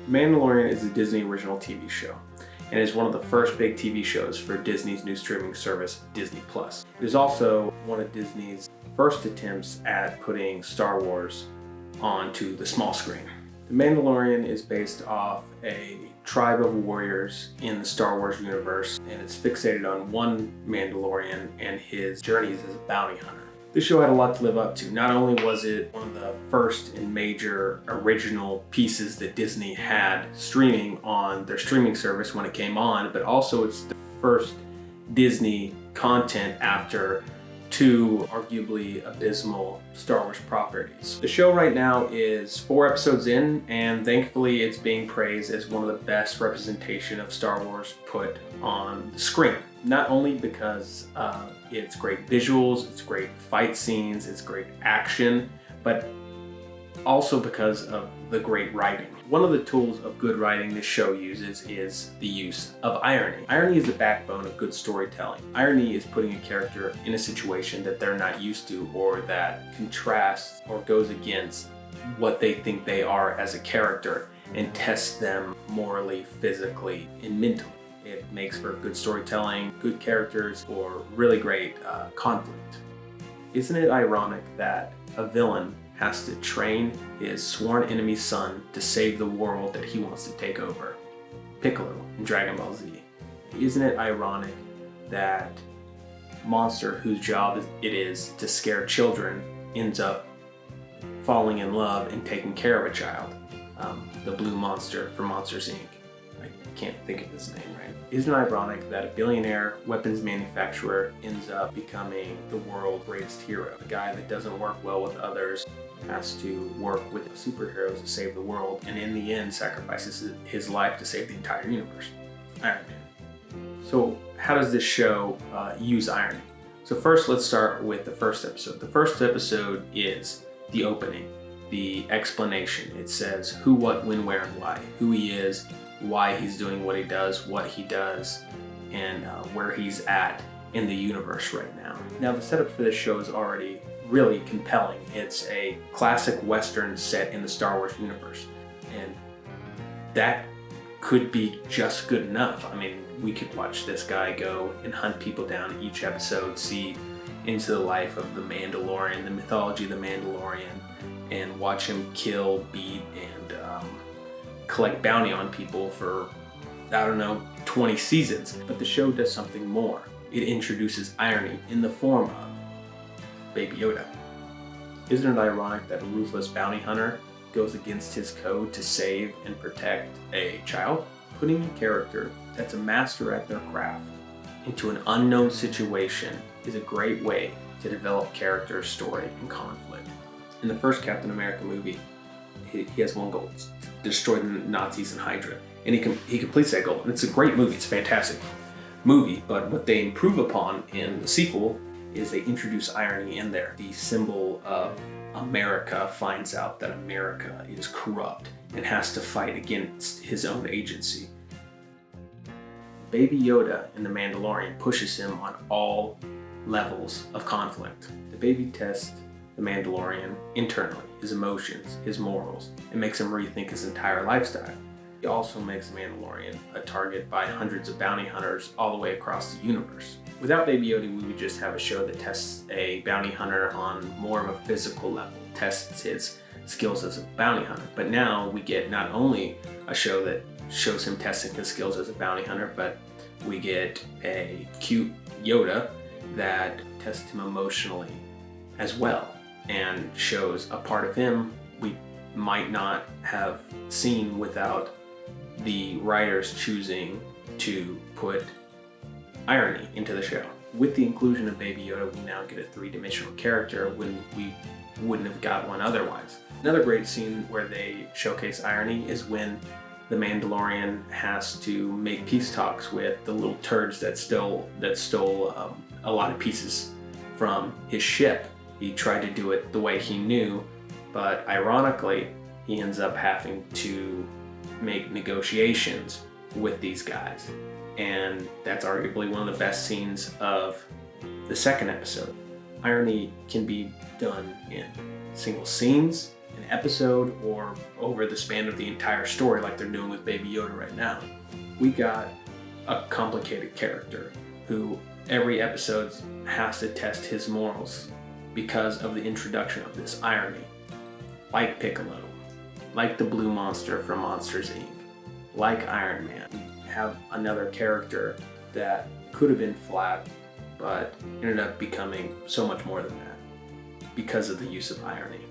Mandalorian is a Disney original TV show and is one of the first big TV shows for Disney's new streaming service, Disney+. It is also one of Disney's first attempts at putting Star Wars onto the small screen. The Mandalorian is based off a tribe of warriors in the Star Wars universe, and it's fixated on one Mandalorian and his journeys as a bounty hunter. This show had a lot to live up to. Not only was it one of the first and major original pieces that Disney had streaming on their streaming service when it came on, but also it's the first Disney content after two arguably abysmal Star Wars properties. The show right now is 4 episodes in, and thankfully it's being praised as one of the best representation of Star Wars put on the screen. Not only because it's great visuals, it's great fight scenes, it's great action, but also because of the great writing. One of the tools of good writing this show uses is the use of irony. Irony is the backbone of good storytelling. Irony is putting a character in a situation that they're not used to, or that contrasts or goes against what they think they are as a character, and tests them morally, physically, and mentally. It makes for good storytelling, good characters, or really great conflict. Isn't it ironic that a villain has to train his sworn enemy's son to save the world that he wants to take over? Piccolo in Dragon Ball Z. Isn't it ironic that monster whose job it is to scare children ends up falling in love and taking care of a child? The blue monster from Monsters Inc. I can't think of his name right. Isn't it ironic that a billionaire weapons manufacturer ends up becoming the world's greatest hero? A guy that doesn't work well with others has to work with superheroes to save the world, and in the end sacrifices his life to save the entire universe. Iron Man. So how does this show use irony? So first, let's start with the first episode. The first episode is the opening, the explanation. It says who, what, when, where, and why. Who he is, why he's doing what he does, and where he's at in the universe right now. Now, the setup for this show is already really compelling. It's a classic Western set in the Star Wars universe, and that could be just good enough. I mean, we could watch this guy go and hunt people down each episode, see into the life of the Mandalorian, the mythology of the Mandalorian, and watch him kill, beat, and collect bounty on people for, 20 seasons. But the show does something more. It introduces irony in the form of Baby Yoda. Isn't it ironic that a ruthless bounty hunter goes against his code to save and protect a child? Putting a character that's a master at their craft into an unknown situation is a great way to develop character, story, and conflict. In the first Captain America movie, he has one goal: to destroy the Nazis and Hydra, and he completes that goal. And it's a great movie. It's a fantastic movie. But what they improve upon in the sequel is they introduce irony in there. The symbol of America finds out that America is corrupt and has to fight against his own agency. Baby Yoda in The Mandalorian pushes him on all levels of conflict. The baby tests the Mandalorian internally, his emotions, his morals, and makes him rethink his entire lifestyle. He also makes the Mandalorian a target by hundreds of bounty hunters all the way across the universe. Without Baby Yoda, we would just have a show that tests a bounty hunter on more of a physical level, tests his skills as a bounty hunter. But now we get not only a show that shows him testing his skills as a bounty hunter, but we get a cute Yoda that tests him emotionally as well, and shows a part of him we might not have seen without the writers choosing to put irony into the show. With the inclusion of Baby Yoda, we now get a three-dimensional character when we wouldn't have got one otherwise. Another great scene where they showcase irony is when the Mandalorian has to make peace talks with the little turds that stole a lot of pieces from his ship. He tried to do it the way he knew, but ironically, he ends up having to make negotiations with these guys. And that's arguably one of the best scenes of the second episode. Irony can be done in single scenes, in an episode or over the span of the entire story like they're doing with Baby Yoda right now. We got a complicated character who every episode has to test his morals because of the introduction of this irony. Like Piccolo, like the blue monster from Monsters Inc., like Iron Man. We have another character that could have been flat, but ended up becoming so much more than that because of the use of irony.